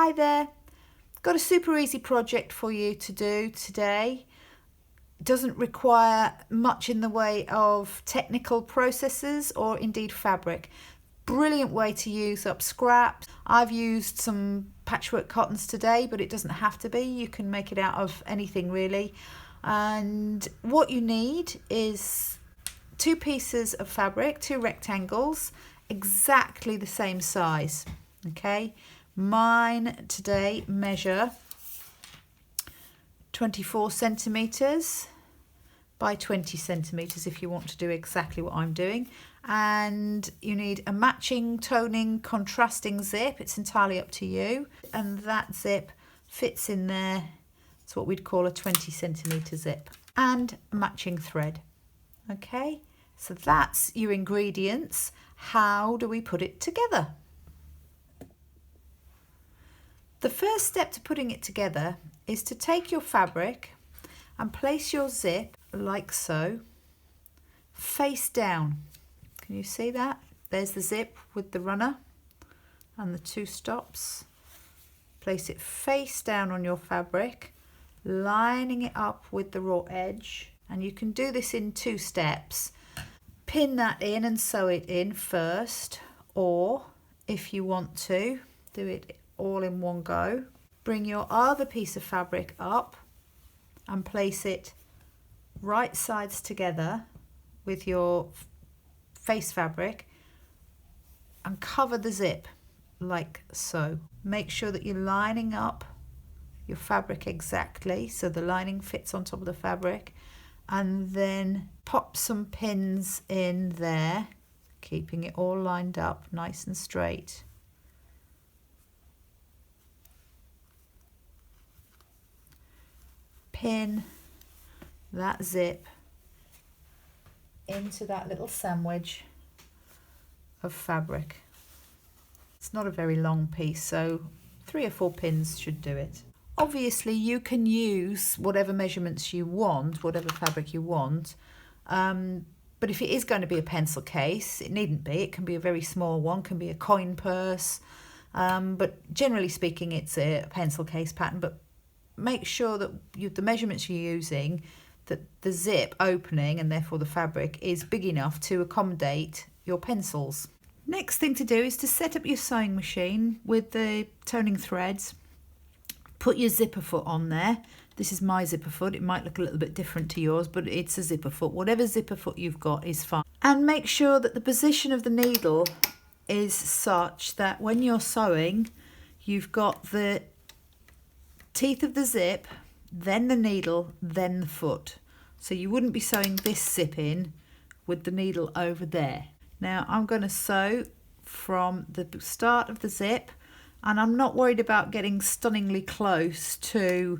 Hi there, got a super easy project for you to do today. It doesn't require much in the way of technical processes or indeed fabric. Brilliant way to use up scraps. I've used some patchwork cottons today, but it doesn't have to be. You can make it out of anything really. And what you need is 2 pieces of fabric, 2 rectangles, exactly the same size. Okay, mine today measure 24 centimeters by 20 centimeters if you want to do exactly what I'm doing. And you need a matching toning contrasting zip. It's entirely up to you. And that zip fits in there. It's what we'd call a 20 centimeter zip. And matching thread. Okay, so that's your ingredients. How do we put it together? The first step to putting it together is to take your fabric and place your zip like so, face down. Can you see that? There's the zip with the runner and the 2 stops. Place it face down on your fabric, lining it up with the raw edge. And you can do this in 2 steps. Pin that in and sew it in first, or if you want to, do it all in one go. Bring your other piece of fabric up and place it right sides together with your face fabric and cover the zip like so. Make sure that you're lining up your fabric exactly so the lining fits on top of the fabric, and then pop some pins in there, keeping it all lined up nice and straight. Pin that zip into that little sandwich of fabric. It's not a very long piece, so 3 or 4 pins should do it. Obviously you can use whatever measurements you want, whatever fabric you want, but if it is going to be a pencil case, it needn't be. It can be a very small one, can be a coin purse, but generally speaking it's a pencil case pattern. But make sure that the measurements you're using, that the zip opening and therefore the fabric is big enough to accommodate your pencils. Next thing to do is to set up your sewing machine with the toning threads. Put your zipper foot on there. This is my zipper foot. It might look a little bit different to yours, but it's a zipper foot. Whatever zipper foot you've got is fine. And make sure that the position of the needle is such that when you're sewing, you've got the teeth of the zip, then the needle, then the foot. So you wouldn't be sewing this zip in with the needle over there. Now I'm going to sew from the start of the zip, and I'm not worried about getting stunningly close to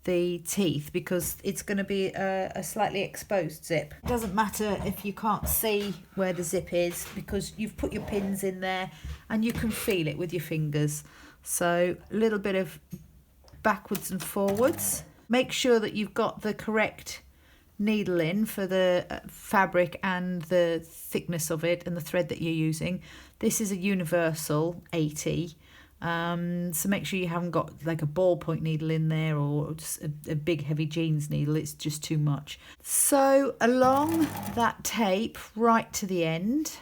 the teeth because it's going to be a slightly exposed zip. It doesn't matter if you can't see where the zip is because you've put your pins in there and you can feel it with your fingers. So a little bit of backwards and forwards. Make sure that you've got the correct needle in for the fabric and the thickness of it and the thread that you're using. This is a universal 80, so make sure you haven't got like a ballpoint needle in there or just a big heavy jeans needle. It's just too much. So along that tape right to the end,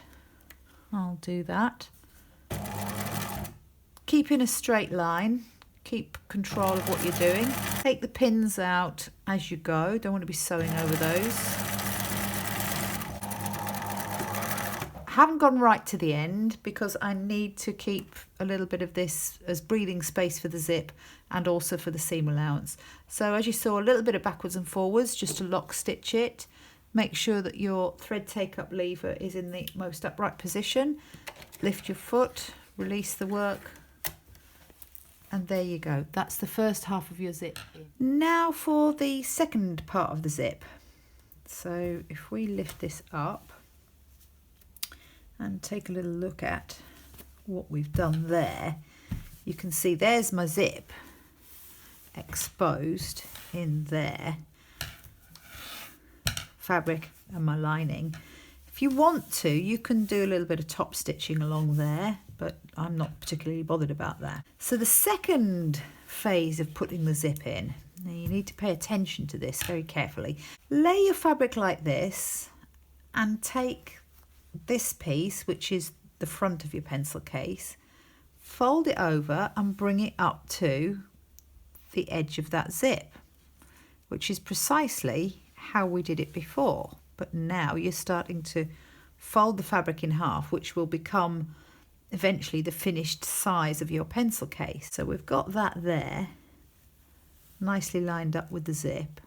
I'll do that. Keep in a straight line. Keep control of what you're doing. Take the pins out as you go. Don't want to be sewing over those. I haven't gone right to the end because I need to keep a little bit of this as breathing space for the zip and also for the seam allowance. So as you saw, a little bit of backwards and forwards just to lock stitch it. Make sure that your thread take-up lever is in the most upright position. Lift your foot, release the work. And there you go. That's the first half of your zip. Now for the second part of the zip. So if we lift this up and take a little look at what we've done there, you can see there's my zip exposed in there. Fabric and my lining. If If you want to, you can do a little bit of top stitching along there, but I'm not particularly bothered about that. So the second phase of putting the zip in, now you need to pay attention to this very carefully. Lay your fabric like this and take this piece, which is the front of your pencil case, fold it over and bring it up to the edge of that zip, which is precisely how we did it before. But now you're starting to fold the fabric in half, which will become eventually the finished size of your pencil case. So we've got that there, nicely lined up with the zip.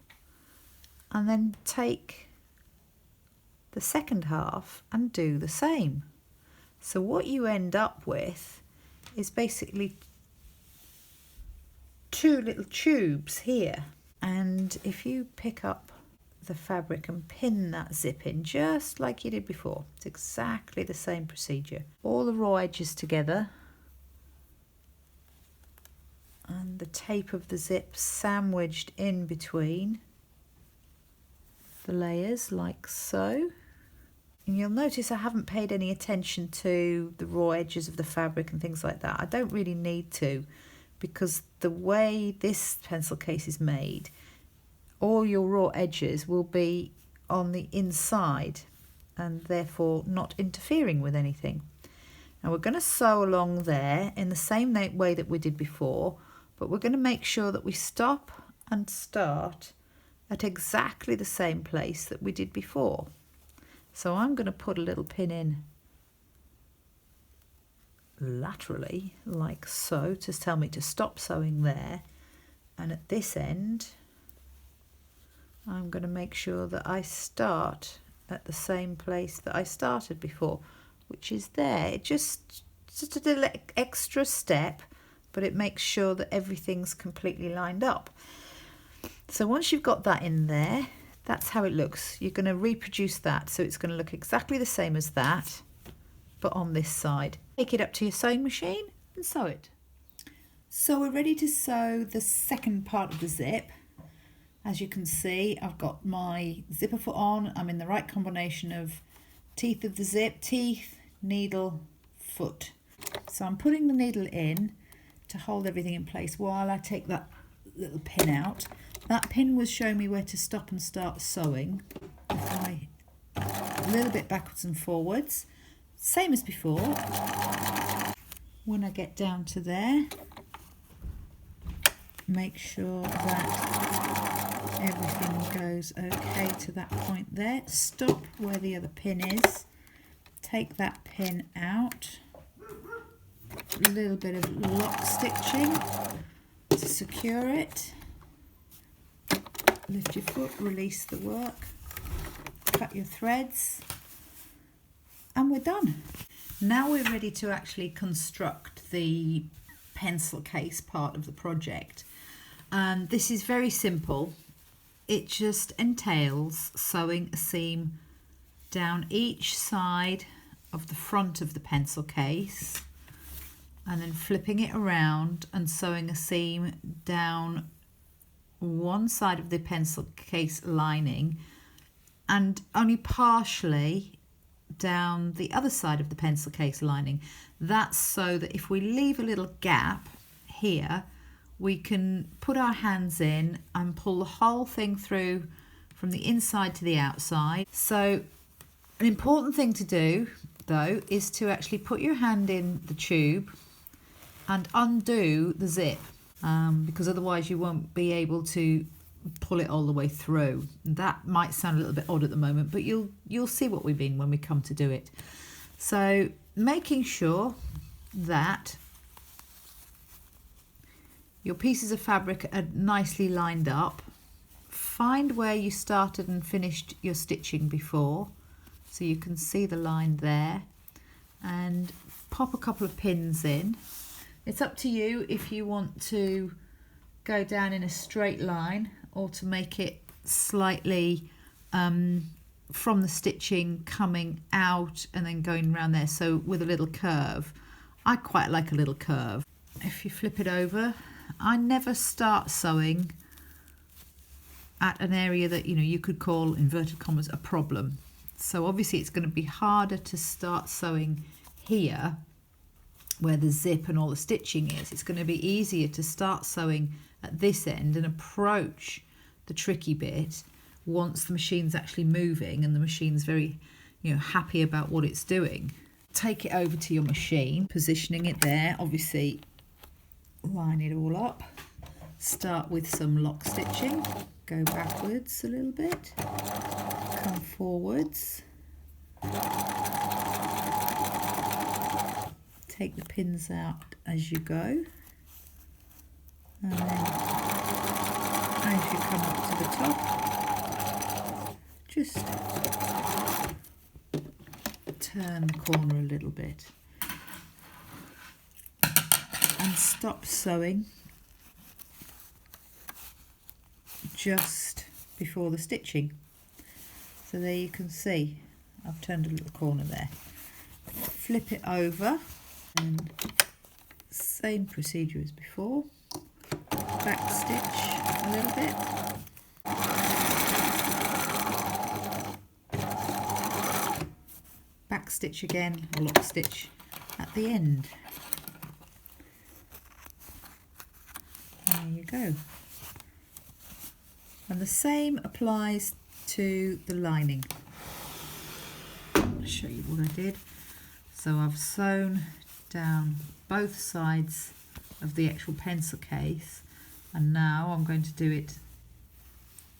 And then take the second half and do the same. So what you end up with is basically two little tubes here. And if you pick up the fabric and pin that zip in just like you did before, it's exactly the same procedure. All the raw edges together and the tape of the zip sandwiched in between the layers like so. And you'll notice I haven't paid any attention to the raw edges of the fabric and things like that. I don't really need to, because the way this pencil case is made, all your raw edges will be on the inside and therefore not interfering with anything. Now we're going to sew along there in the same way that we did before, but we're going to make sure that we stop and start at exactly the same place that we did before. So I'm going to put a little pin in laterally like so to tell me to stop sewing there, and at this end I'm going to make sure that I start at the same place that I started before, which is there. It just a little extra step, but it makes sure that everything's completely lined up. So once you've got that in there, that's how it looks. You're going to reproduce that, so it's going to look exactly the same as that, but on this side. Take it up to your sewing machine and sew it. So we're ready to sew the second part of the zip. As you can see, I've got my zipper foot on. I'm in the right combination of teeth of the zip, teeth, needle, foot. So I'm putting the needle in to hold everything in place while I take that little pin out. That pin was showing me where to stop and start sewing. If I a little bit backwards and forwards, same as before. When I get down to there, make sure that everything goes okay to that point there. Stop where the other pin is. Take that pin out. A little bit of lock stitching to secure it. Lift your foot, release the work, cut your threads, and we're done. Now we're ready to actually construct the pencil case part of the project. This is very simple. It just entails sewing a seam down each side of the front of the pencil case and then flipping it around and sewing a seam down one side of the pencil case lining and only partially down the other side of the pencil case lining. That's so that if we leave a little gap here, we can put our hands in and pull the whole thing through from the inside to the outside. So an important thing to do though is to actually put your hand in the tube and undo the zip, because otherwise you won't be able to pull it all the way through. That might sound a little bit odd at the moment, but you'll see what we mean when we come to do it. So making sure that your pieces of fabric are nicely lined up. Find where you started and finished your stitching before, so you can see the line there, and pop a couple of pins in. It's up to you if you want to go down in a straight line or to make it slightly from the stitching coming out and then going around there, so with a little curve. I quite like a little curve. If you flip it over, I never start sewing at an area that you could call, inverted commas, a problem. So obviously it's going to be harder to start sewing here where the zip and all the stitching is. It's going to be easier to start sewing at this end and approach the tricky bit once the machine's actually moving and the machine's very, happy about what it's doing. Take it over to your machine, positioning it there, obviously line it all up. Start with some lock stitching, go backwards a little bit, come forwards, take the pins out as you go, and then as you come up to the top, just turn the corner a little bit and stop sewing just before the stitching. So there you can see I've turned a little corner there. Flip it over and same procedure as before. Back stitch a little bit. Back stitch again, or lock stitch at the end. There you go. And the same applies to the lining. I'll show you what I did. So I've sewn down both sides of the actual pencil case, and now I'm going to do it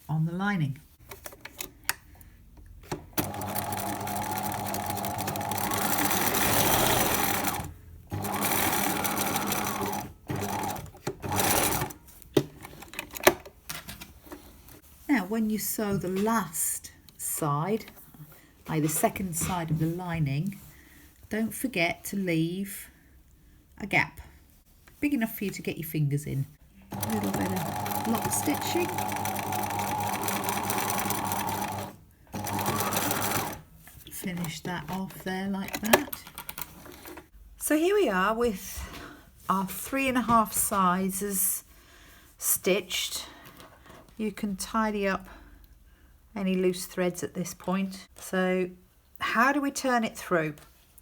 on the lining. Now when you sew the last side, the second side of the lining, don't forget to leave a gap big enough for you to get your fingers in. A little bit of lock stitching. Finish that off there like that. So here we are with our 3.5 sizes stitched. You can tidy up any loose threads at this point. So how do we turn it through?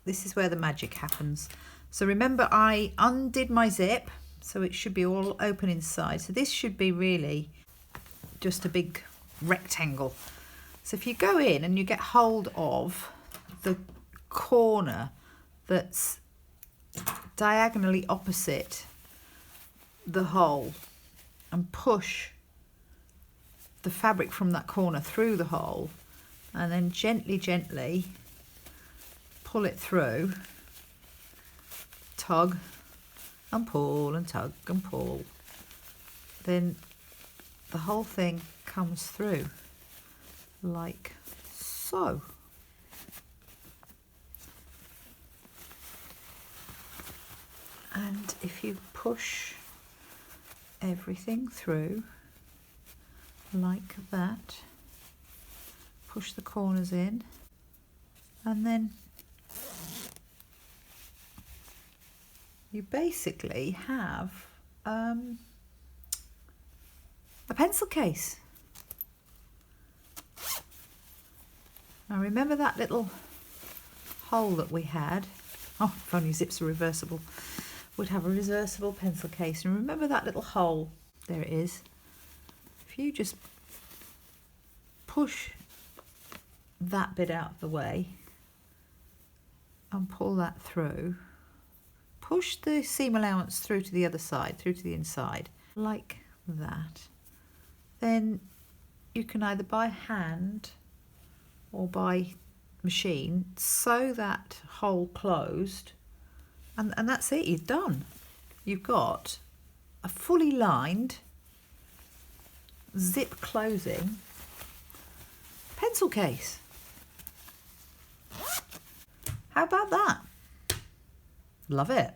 This is where the magic happens. So remember, I undid my zip, so it should be all open inside. So this should be really just a big rectangle. So if you go in and you get hold of the corner that's diagonally opposite the hole and push the fabric from that corner through the hole, and then gently pull it through, tug and pull and tug and pull, then the whole thing comes through like so. And if you push everything through like that, push the corners in, and then you basically have a pencil case. Now remember that little hole that we had? Oh, if only zips are reversible. We'd have a reversible pencil case. And remember that little hole? There it is. If you just push that bit out of the way and pull that through, push the seam allowance through to the other side, through to the inside, like that, then you can either by hand or by machine sew that hole closed, and that's it, you're done. You've got a fully lined, zip closing pencil case. How about that? Love it.